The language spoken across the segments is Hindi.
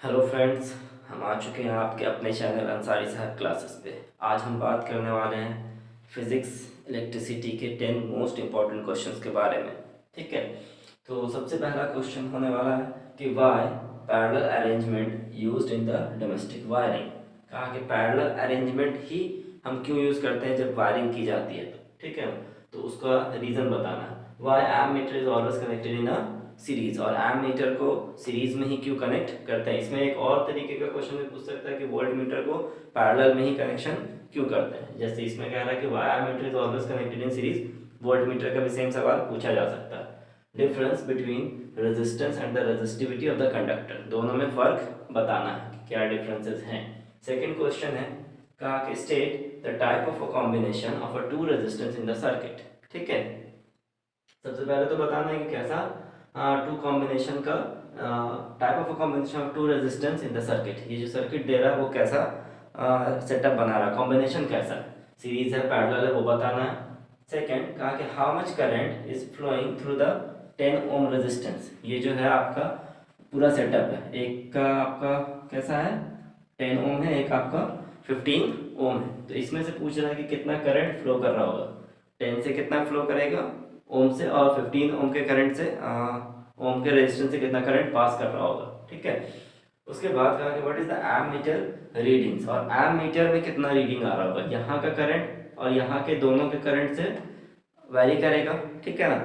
हेलो फ्रेंड्स, हम आ चुके हैं आपके अपने चैनल अंसारी साहब क्लासेस पे। आज हम बात करने वाले हैं फिज़िक्स इलेक्ट्रिसिटी के 10 मोस्ट इम्पॉर्टेंट क्वेश्चंस के बारे में। ठीक है, तो सबसे पहला क्वेश्चन होने वाला है कि why parallel arrangement used in the domestic wiring. कहा कि पैरेलल अरेंजमेंट ही हम क्यों यूज़ करते हैं जब वायरिंग की जाती है। तो ठीक है, तो उसका रीज़न बताना है। Why ammeter is always connected in a series, और एमीटर को सीरीज में ही क्यों कनेक्ट करते हैं। इसमें एक और तरीके का क्वेश्चन भी पूछ सकता है कि वोल्ट मीटर को पैरेलल में ही कनेक्शन क्यों करते हैं। जैसे इसमें कह रहा है कि why ammeter is always connected in series, voltmeter का भी सेम सवाल पूछा जा सकता है। Difference between resistance and the resistivity of the conductor, दोनों में फर्क बताना है कि क्या डिफरेंसेस हैं। सेकेंड क्वेश्चन है, कहा कि state the type of a combination of a two resistance in the circuit. ठीक है, सबसे पहले तो बताना है कि कैसा टू कॉम्बिनेशन का type of combination of two resistance in the circuit. ये जो सर्किट दे रहा है वो कैसा सेटअप बना रहा है, कॉम्बिनेशन कैसा है, सीरीज है पैरेलल है, वो बताना है। सेकंड कहा कि how much current is flowing through the 10 ohm resistance. ये जो है आपका पूरा सेटअप है, एक का आपका कैसा है 10 ओम है, एक आपका 15 ओम है। तो इसमें से पूछ रहा है कि कितना करंट फ्लो कर रहा होगा, 10 से कितना फ्लो करेगा ओम से, और 15 ओम के करंट से ओम के रेजिस्टेंस से कितना करंट पास कर रहा होगा। ठीक है, उसके बाद कहा कि what is the ammeter readings, और एमीटर में कितना रीडिंग आ रहा होगा, यहाँ का करंट और यहाँ के दोनों के करंट से वैरी करेगा। ठीक है ना,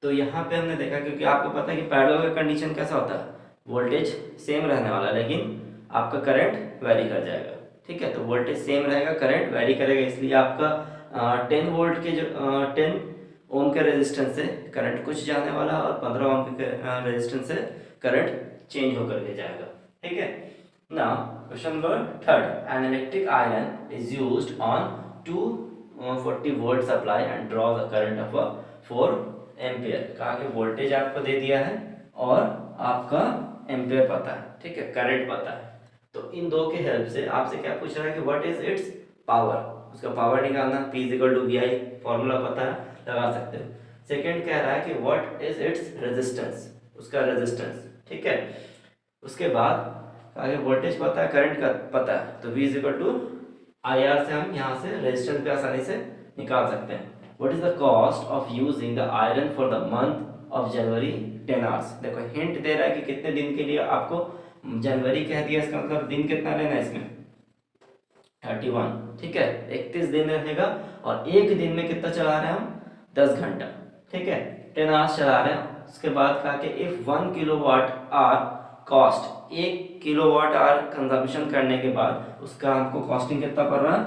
तो यहाँ पे हमने देखा, क्योंकि आपको पता है कि पैरेलल का कंडीशन कैसा होता है, वोल्टेज सेम रहने वाला है लेकिन आपका करंट वैरी कर जाएगा। ठीक है, तो वोल्टेज सेम रहेगा, करंट वैरी करेगा, इसलिए आपका 10 वोल्ट के जो 10 ओम के रेजिस्टेंस से करंट कुछ जाने वाला, और 15 ओम के रेजिस्टेंस से करंट चेंज होकर के जाएगा। ठीक है, now question number third, an electric iron is used on 240 volt supply and draws a current of 4 ampere. कहा कि वोल्टेज आपको दे दिया है और आपका एम्पियर पता है, ठीक है, करंट पता है। तो इन दो के हेल्प से आपसे क्या पूछ रहा है कि व्हाट इज इट्स पावर, उसका पावर निकालना, P equal to V I, formula पता है, लगा सकते हो। सेकंड कह रहा है कि व्हाट इज इट्स रेजिस्टेंस, उसका रेजिस्टेंस। ठीक है, उसके बाद आगे वोल्टेज पता है, करंट का पता है, तो V equal to I R से हम यहाँ से रेजिस्टेंस पे आसानी से निकाल सकते हैं। What is the cost of using the iron for the month of January 10 hours. देखो हिंट दे रहा है कि कितने दिन के लिए आपको, जनवरी कह दिया, इसका मतलब दिन कितना लेना है इसमें 31। ठीक है, 31 दिन रहेगा, और एक दिन में कितना चला रहे हैं हम 10 घंटा। ठीक है, 10 आवर्स चला रहे हैं। उसके बाद कहा कि if 1 kilowatt hour cost, 1 kilowatt hour consumption करने के बाद उसका हमको कॉस्टिंग कितना पड़ रहा है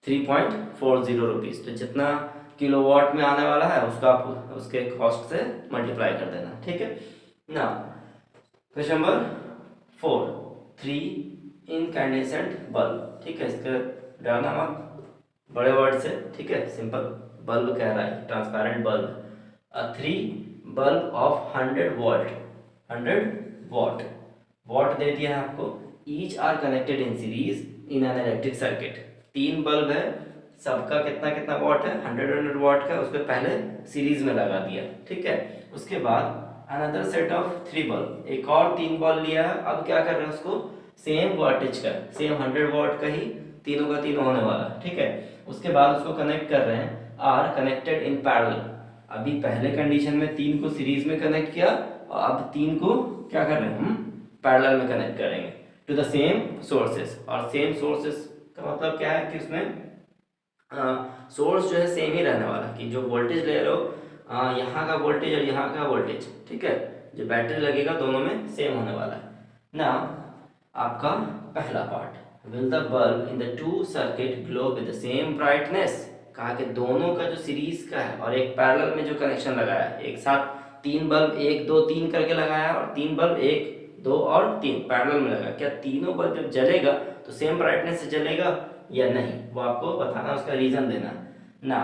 3.40 रुपीज़। तो जितना किलोवाट में आने वाला है उसका आप उसके कॉस्ट से मल्टीप्लाई कर देना। ठीक है ना, क्वेश्चन नंबर 4, 3 इनकैंडेसेंट बल्ब। ठीक है, इसका डरना मत, बड़े वर्ड से, ठीक है, सिंपल बल्ब कह रहा है, transparent bulb. 3 bulb of 100 watt, 100 watt, watt दे दिया है आपको। Each are connected in series in an electric circuit. 3 bulb है, सबका कितना कितना वॉट है 100 वॉट का, उसको पहले सीरीज में लगा दिया। ठीक है, उसके बाद अनदर सेट ऑफ 3 बल्ब, एक और 3 बल्ब लिया है। अब क्या कर रहे हैं, उसको सेम वोल्टेज का, सेम 100 वॉट का ही तीनों का तीनों होने वाला। ठीक है, उसके बाद उसको कनेक्ट कर रहे हैं, आर कनेक्टेड इन पैरेलल। अभी पहले कंडीशन में 3 को सीरीज में कनेक्ट किया, और अब 3 को क्या कर रहे हैं हम पैरेलल में कनेक्ट करेंगे टू द सेम सोर्सेस। और सेम सोर्सेस का मतलब क्या है कि उसमें सोर्स जो है सेम ही रहने वाला, कि जो वोल्टेज ले रहे हो यहाँ का वोल्टेज और यहाँ का वोल्टेज, ठीक है, जो बैटरी लगेगा दोनों में सेम होने वाला है ना। आपका पहला part, will the bulb in the two circuit glow with the same brightness. कहा कि दोनों का जो सीरीज का है और एक पैरेलल में जो कनेक्शन लगाया है, एक साथ 3 बल्ब 1 2 3 करके लगाया, और 3 बल्ब 1 2 और 3 पैरेलल में लगा, क्या तीनों बल्ब जब जलेगा तो सेम ब्राइटनेस से जलेगा या नहीं, वो आपको बताना, उसका रीजन देना ना।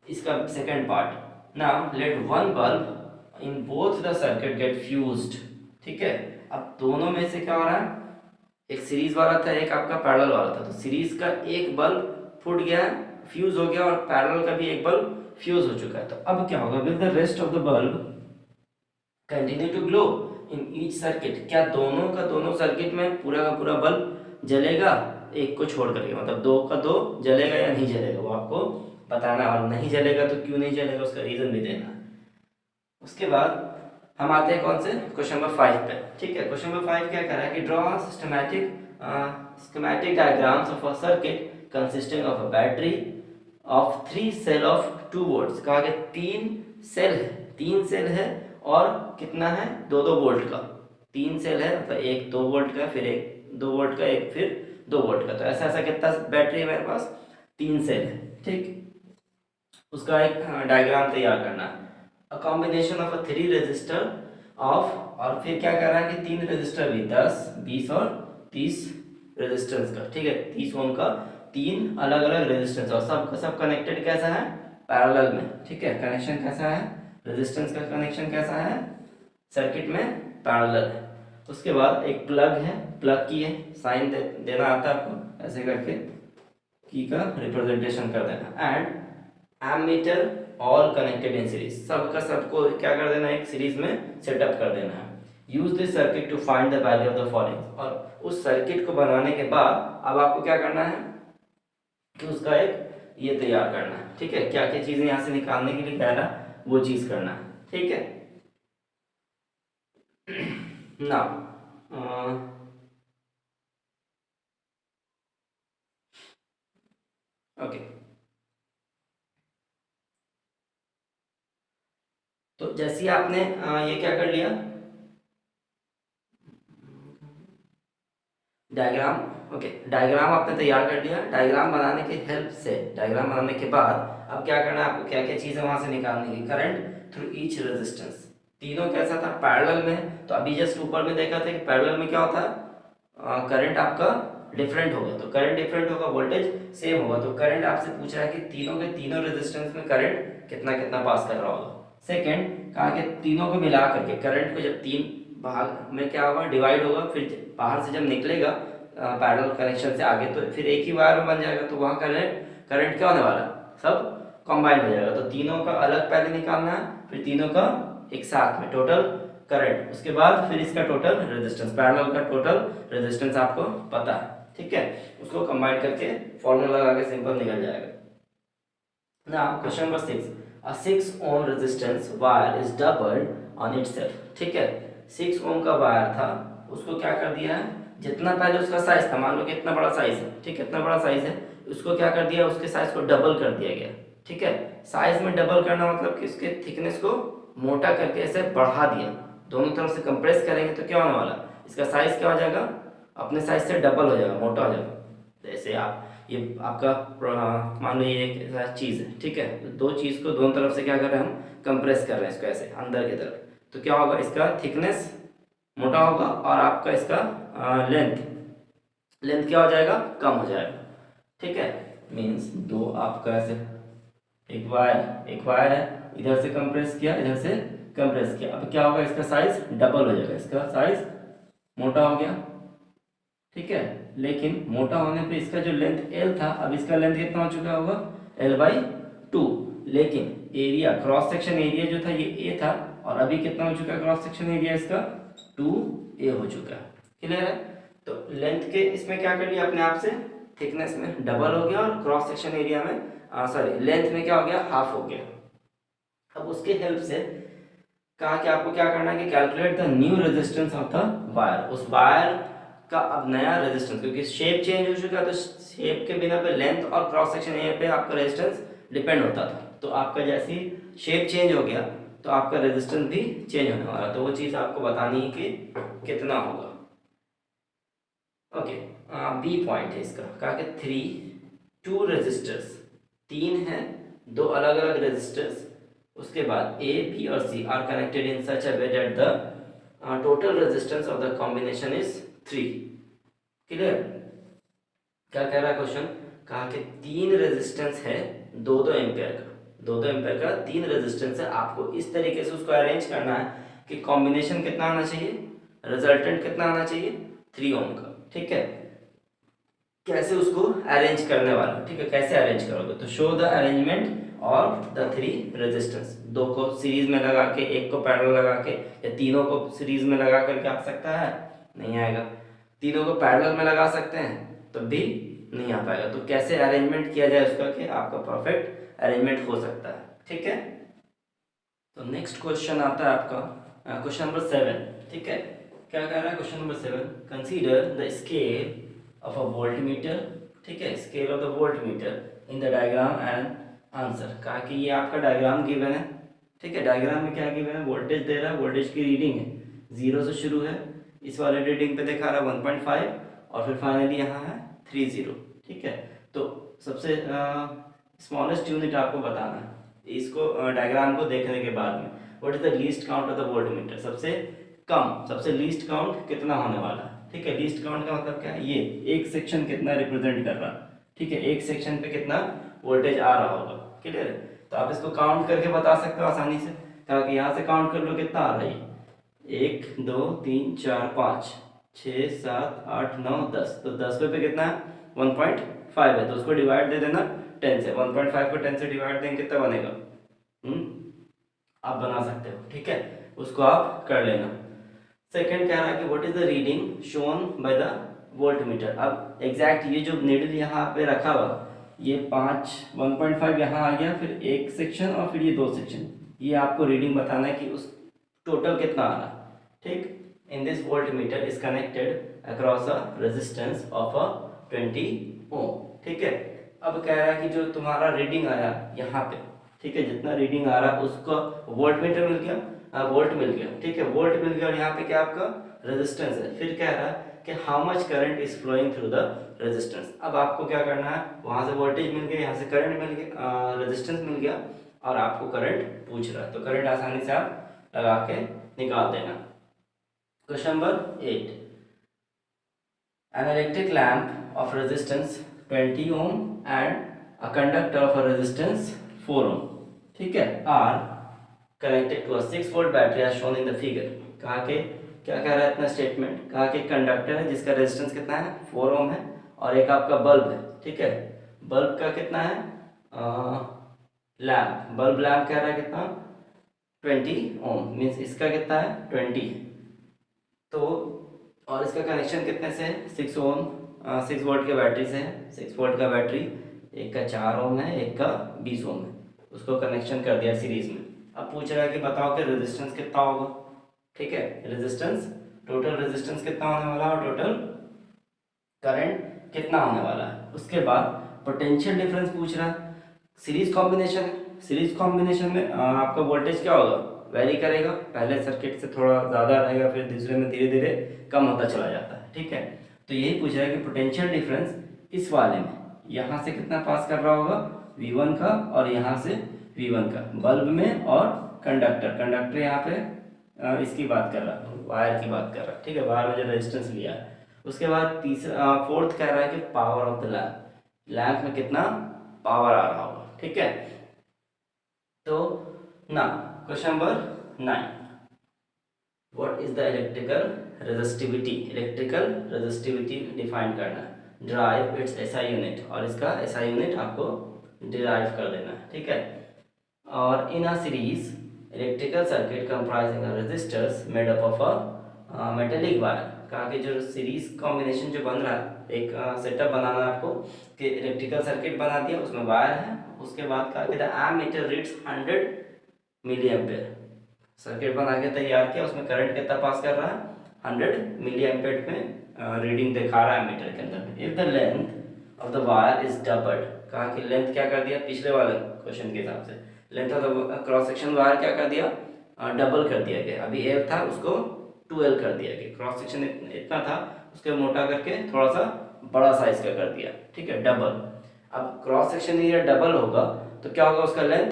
इसका सेकंड पार्ट, ना let one bulb in both the circuit get fused. ठीक है, अब दोनों में से क्या हो रहा है, एक सीरीज वाला था, एक आपका पैरेलल वाला था, तो सीरीज का एक बल्ब फूट गया, फ्यूज हो गया, और पैरेलल का भी एक बल्ब फ्यूज हो चुका है। तो अब क्या होगा, will the rest of the bulb continue to glow. In each circuit, क्या दोनों का दोनों सर्किट में पूरा का पूरा बल्ब जलेगा, एक को छोड़ करके, मतलब दो का दो जलेगा या नहीं जलेगा वो आपको बताना, और नहीं जलेगा तो क्यों नहीं जलेगा उसका रीज़न भी देना। उसके बाद हम आते हैं कौन से, क्वेश्चन नंबर 5 पे। ठीक है, क्वेश्चन नंबर 5 क्या कह रहा है कि draw schematic diagrams of a circuit consisting of a battery of 3 cell of 2 volts. कहा कि 3 सेल है और कितना है, 2-2 वोल्ट का। 3 सेल है मतलब एक 2 वोल्ट का, फिर एक 2 वोल्ट का, एक फिर 2 वोल्ट का। तो ऐसा ऐसा कितना बैटरी है मेरे पास, 3 सेल है। ठीक, उसका एक डायग्राम तैयार करना है। A combination of a 3 resistor of, और फिर क्या कर रहा है कि 3 रेजिस्टर भी 10, 20 और 30 रेजिस्टेंस का। ठीक है, 30 ओम का 3 अलग अलग रेजिस्टेंस, और सब का सब कनेक्टेड कैसा है, पैरेलल में। ठीक है, कनेक्शन कैसा है, रेजिस्टेंस का कनेक्शन कैसा है, सर्किट में पैरेलल है। उसके बाद एक प्लग है, प्लग की है साइन देना आता है आपको, ऐसे करके की का रिप्रेजेंटेशन कर देना। And ammeter all connected in series, सबका सबको क्या कर देना, एक सीरीज में सेटअप कर देना है। Use this circuit to find the value of the following, और उस सर्किट को बनाने के बाद अब आपको क्या करना है कि उसका एक ये तैयार करना है। ठीक है, क्या क्या चीजें यहाँ से निकालने के लिए कह रहा वो चीज करना है। ठीक है ना, ओके, तो जैसे ही आपने ये क्या कर लिया, डायग्राम, ओके, डायग्राम आपने तैयार कर लिया। डायग्राम बनाने के हेल्प से, डायग्राम बनाने के बाद अब क्या करना है आपको, क्या क्या चीज़ें वहां से निकालनी है। करंट थ्रू ईच रेजिस्टेंस, तीनों कैसा था, पैरेलल में। तो अभी जस्ट ऊपर में देखा था कि पैरेलल में क्या होता है, करंट आपका डिफरेंट होगा। तो करंट डिफरेंट होगा, वोल्टेज सेम होगा। तो करंट आपसे पूछ रहा है कि तीनों के तीनों रेजिस्टेंस में करंट कितना कितना पास कर रहा होगा। सेकेंड कहा कि तीनों को मिला करके करंट को जब 3 भाग में क्या होगा, डिवाइड होगा, फिर बाहर से जब निकलेगा पैरेलल कनेक्शन से आगे, तो फिर एक ही वायर में बन जाएगा। तो वहाँ करंट करंट क्या होने वाला, सब कंबाइंड हो जाएगा। तो तीनों का अलग पहले निकालना है, फिर तीनों का एक साथ में टोटल करंट, उसके बाद फिर इसका टोटल रेजिस्टेंस, पैरेलल का टोटल रेजिस्टेंस आपको पता है। ठीक है, उसको कंबाइन करके फॉर्मूला लगा के सिंपल निकल जाएगा ना। Question number 6, a 6 ohm resistance wire is doubled on itself। ठीक है, 6 ओम का वायर था, उसको क्या कर दिया है, जितना पहले उसका साइज था, मान लो कि इतना बड़ा साइज है। ठीक है, इतना बड़ा साइज है, उसको क्या कर दिया, उसके साइज को डबल कर दिया गया। ठीक है, साइज में डबल करना मतलब कि उसके थिकनेस को मोटा करके ऐसे बढ़ा दिया, दोनों तरफ से कंप्रेस करेंगे तो क्या होने वाला, इसका साइज क्या हो जाएगा, अपने साइज से डबल हो जाएगा, मोटा हो जाएगा। जैसे आप ये आपका मान लो ये एक चीज़ है। ठीक है, तो दो चीज़ को दोनों तरफ से क्या कर रहे हैं हम, कंप्रेस कर रहे हैं इसको ऐसे अंदर की तरफ, तो क्या होगा, इसका थिकनेस मोटा होगा और आपका इसका लेंथ लेंथ क्या हो जाएगा, कम हो जाएगा। ठीक है, मीन्स दो आपका ऐसे एक वायर है, इधर से कंप्रेस किया, इधर से कंप्रेस किया, अब क्या होगा, इसका साइज डबल हो जाएगा, इसका साइज मोटा हो गया। ठीक है, लेकिन मोटा होने पे इसका जो लेंथ एल था, अब इसका लेंथ कितना हो चुका होगा, L/2। लेकिन एरिया, क्रॉस सेक्शन एरिया जो था ये ए था, और अभी कितना हो चुका है क्रॉस सेक्शन एरिया इसका, 2a हो चुका है। क्लियर है, तो लेंथ के इसमें क्या कर लिया अपने आप से, थिकनेस में डबल हो गया, और क्रॉस सेक्शन एरिया में सॉरी लेंथ में क्या हो गया, हाफ हो गया। अब उसके हेल्प से कहा कि आपको क्या करना है कि calculate the new resistance of the wire, उस वायर का अब नया रेजिस्टेंस, क्योंकि शेप चेंज हो चुका है, तो शेप के बिना पे लेंथ और क्रॉस सेक्शन एरिया पे आपका रेजिस्टेंस डिपेंड होता था। तो आपका जैसे ही शेप चेंज हो गया तो आपका रेजिस्टेंस भी चेंज होने वाला, तो वो चीज़ आपको बतानी है कि कितना होगा। ओके, बी पॉइंट है इसका, कहा कि 2 रेजिस्टर्स, 3 है, 2 अलग अलग रेजिस्टर्स, उसके बाद ए बी और C are connected in such a way that the total resistance of the combination is 3। Clear, क्या कह रहा है क्वेश्चन, कहा कि 3 रेजिस्टेंस है 2-2 एम्पेयर का, 2-2 एम्पेयर का 3 रेजिस्टेंस है। आपको इस तरीके से उसको अरेंज करना है कि कॉम्बिनेशन कितना आना चाहिए, रिजल्टेंट कितना आना चाहिए, 3 ओम का। ठीक है, कैसे उसको अरेंज करने वाला हूँ, ठीक है। कैसे अरेंज करोगे, तो शो द अरेंजमेंट और द थ्री रेजिस्टेंस, दो को सीरीज में लगा के, एक को पैरेलल लगा के, या तीनों को सीरीज में लगा करके आ सकता है, नहीं आएगा। तीनों को पैरेलल में लगा सकते हैं तब भी नहीं आ पाएगा। तो कैसे अरेंजमेंट किया जाए उसका कि आपका परफेक्ट अरेंजमेंट हो सकता है, ठीक है। तो नेक्स्ट क्वेश्चन आता है आपका क्वेश्चन नंबर 7, ठीक है। क्या कह रहा है question number 7, consider the scale of a voltmeter, ठीक है, scale of the voltmeter in the diagram and answer. कहा कि ये आपका डायग्राम गिवन है, ठीक है। डायग्राम में क्या गिवन है, वोल्टेज दे रहा है, वोल्टेज की रीडिंग है 0 से शुरू है, इस वाले रीडिंग पे दिखा रहा है 1.5 और फिर फाइनली यहाँ है 30, ठीक है। तो सबसे स्मॉलेस्ट यूनिट आपको बताना है इसको डायग्राम को देखने के बाद में। What is the least count of the voltmeter, सबसे कम, सबसे लीस्ट काउंट कितना होने वाला है, ठीक है। लीस्ट काउंट का मतलब क्या है, ये एक सेक्शन कितना रिप्रेजेंट कर रहा है, ठीक है। एक सेक्शन पे कितना वोल्टेज आ रहा होगा, क्लियर है। तो आप इसको काउंट करके बता सकते हो आसानी से। ताकि यहाँ से काउंट कर लो कितना आ रहा है, 1 2 3 4 5 6 7 8 9 10। तो 10 पे कितना है 1.5 है, तो उसको डिवाइड दे देना 10 से। 1.5 को 10 से डिवाइड देंगे कितना बनेगा, आप बना सकते हो, ठीक है। उसको आप कर लेना। सेकंड कह रहा है कि what is the reading shown by the voltmeter. अब एग्जैक्ट ये जो नीडल यहाँ पे रखा हुआ, ये 1.5 यहाँ आ गया, फिर एक सेक्शन और फिर ये दो सेक्शन, ये आपको रीडिंग बताना है कि उस टोटल कितना आ रहा है, ठीक। In this voltmeter is connected across a resistance of a 20 ओम, ठीक है। अब कह रहा है कि जो तुम्हारा रीडिंग आया यहाँ पे, ठीक है, जितना रीडिंग आ रहा है उसको वोल्टमीटर मिल गया, वोल्ट मिल गया, ठीक है, वोल्ट मिल गया। और यहाँ पे क्या आपका रेजिस्टेंस है। फिर कह रहा है कि how much current is flowing through the resistance. अब आपको क्या करना है, वहां से वोल्टेज मिल गया, यहाँ से करंट मिल गया, रेजिस्टेंस मिल गया, और आपको करंट पूछ रहा है, तो करंट आसानी से आप लगा के निकाल देना। Question number 8, an electric lamp of resistance 20 ohm and a conductor of a resistance 4 ohm, ठीक है, are connected to a 6 volt battery as shown in the figure। कहा कि क्या कह रहा है इतना स्टेटमेंट, कहा कि कंडक्टर है जिसका रेजिस्टेंस कितना है 4 ओम है, और एक आपका बल्ब है, ठीक है। बल्ब का कितना है, लैम्प, बल्ब लैम्प कह रहा है कितना 20 ओम, मीन्स इसका कितना है 20। तो और इसका कनेक्शन कितने से है 6 ओम, 6 वोल्ट के बैटरी से है। 6 वोल्ट का बैटरी, एक का 4 ओम है, एक का 20 ओम है, उसको कनेक्शन कर दिया सीरीज में। अब पूछ रहा है कि बताओ कि रेजिस्टेंस कितना होगा, ठीक है। रेजिस्टेंस, टोटल रेजिस्टेंस कितना होने वाला है और टोटल करंट कितना होने वाला है। उसके बाद पोटेंशियल डिफरेंस पूछ रहा है। सीरीज कॉम्बिनेशन है, सीरीज कॉम्बिनेशन में आपका वोल्टेज क्या होगा, वेरी करेगा, पहले सर्किट से थोड़ा ज़्यादा रहेगा, फिर दूसरे में धीरे धीरे कम होता चला जाता है, ठीक है। तो यही पूछ रहा है कि पोटेंशियल डिफरेंस इस वाले में यहाँ से कितना पास कर रहा होगा V1 का, और यहाँ से V1 का, बल्ब में और कंडक्टर, कंडक्टर यहाँ पे इसकी बात कर रहा है, वायर की बात कर रहा है, ठीक है, वायर में जो रेजिस्टेंस लिया है। उसके बाद तीसरा फोर्थ कह रहा है कि power of the lamp, lamp में कितना पावर आ रहा होगा, ठीक है। तो ना question number 9, what is the electrical resistivity, electrical resistivity define करना है। ड्राइव इट्स एसआई यूनिट, और इसका एसआई यूनिट आपको डिराइव कर देना है, ठीक है। और in a series electrical circuit comprising resistors made up of a metallic wire. कहा कि जो सीरीज कॉम्बिनेशन जो बन रहा है, एक सेटअप बनाना है आपको कि इलेक्ट्रिकल सर्किट बना दिया, उसमें वायर है। उसके बाद कहा कि the ammeter reads 100 milliampere, circuit बना के तैयार किया, उसमें करंट कितना पास कर रहा है 100 मिली एम्पेयर में रीडिंग दिखा रहा है मीटर के अंदर। If the length of the wire is doubled, कहा कि लेंथ क्या कर दिया, पिछले वाले क्वेश्चन के हिसाब से length of the cross section wire क्या कर दिया, डबल कर दिया गया। अभी एल था उसको 2L कर दिया गया, क्रॉस सेक्शन इतना था उसके मोटा करके थोड़ा सा बड़ा साइज का कर दिया, ठीक है, डबल। अब क्रॉस सेक्शन एरिया डबल होगा तो क्या होगा, उसका लेंथ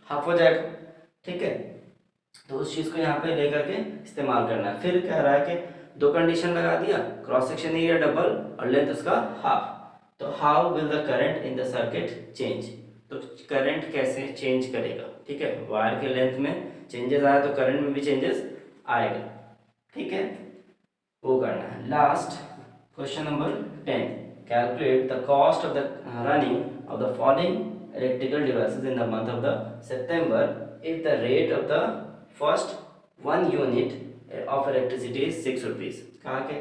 हाफ हो जाएगा, ठीक है। तो उस चीज़ को यहाँ पे लेकर के इस्तेमाल करना है। फिर कह रहा है कि दो कंडीशन लगा दिया, क्रॉस सेक्शन एरिया डबल और लेंथ उसका हाफ। तो how will the current in the circuit change, तो करंट कैसे चेंज करेगा, ठीक है। वायर के लेंथ में चेंजेस आया तो करंट में भी चेंजेस आएगा, ठीक है, वो करना है। Last question number 10 calculate the cost of the running of the following electrical devices in the month of the September if the rate of the first 1 unit of electricity is 6 rupees. कहा कि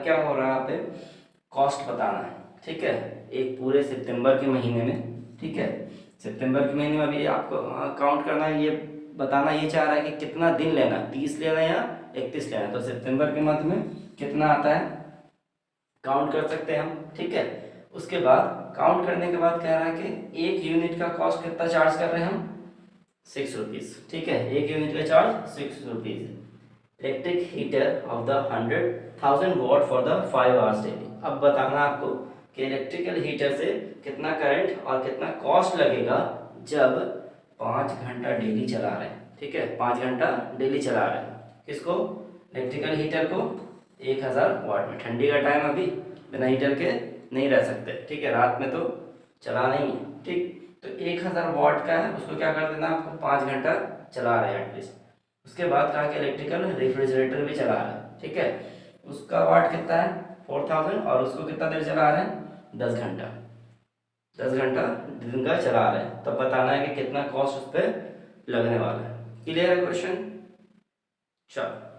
क्या हो रहा है यहाँ पे, कॉस्ट बताना है, ठीक है, एक पूरे सितंबर के महीने में, ठीक है, सितंबर के महीने में अभी आपको काउंट करना है, ये बताना ये चाह रहा है कि कितना दिन लेना, 30 लेना या 31 लेना। तो सितंबर के मंथ में कितना आता है काउंट कर सकते हैं हम, ठीक है। उसके बाद काउंट करने के बाद कह रहा है कि 1 यूनिट का कॉस्ट कितना चार्ज कर रहे हैं हम, 6 रुपीज़, ठीक है, 1 यूनिट का charge 6 rupees. Electric heater of the 100,000 what for the 5 hours daily. अब बताना आपको कि इलेक्ट्रिकल हीटर से कितना करंट और कितना कॉस्ट लगेगा जब 5 घंटा डेली चला रहे हैं, ठीक है, 5 घंटा डेली चला रहे हैं। किसको, इलेक्ट्रिकल हीटर को 1000 वाट में। ठंडी का टाइम अभी बिना हीटर के नहीं रह सकते, ठीक है, रात में तो चलाना ही है, ठीक। तो 1000 वाट का है, उसको क्या कर देना आपको, 5 घंटा चला रहे हैं एटलीस्ट। उसके बाद कहा कि इलेक्ट्रिकल रेफ्रिजरेटर भी चला रहा है, ठीक है, उसका वाट कितना है 4000 और उसको कितना देर चला रहे हैं, 10 घंटा, 10 घंटा दिन का चला रहे हैं। तब बताना है कि कितना कॉस्ट उस पर लगने वाला है। क्लियर है क्वेश्चन, चलो।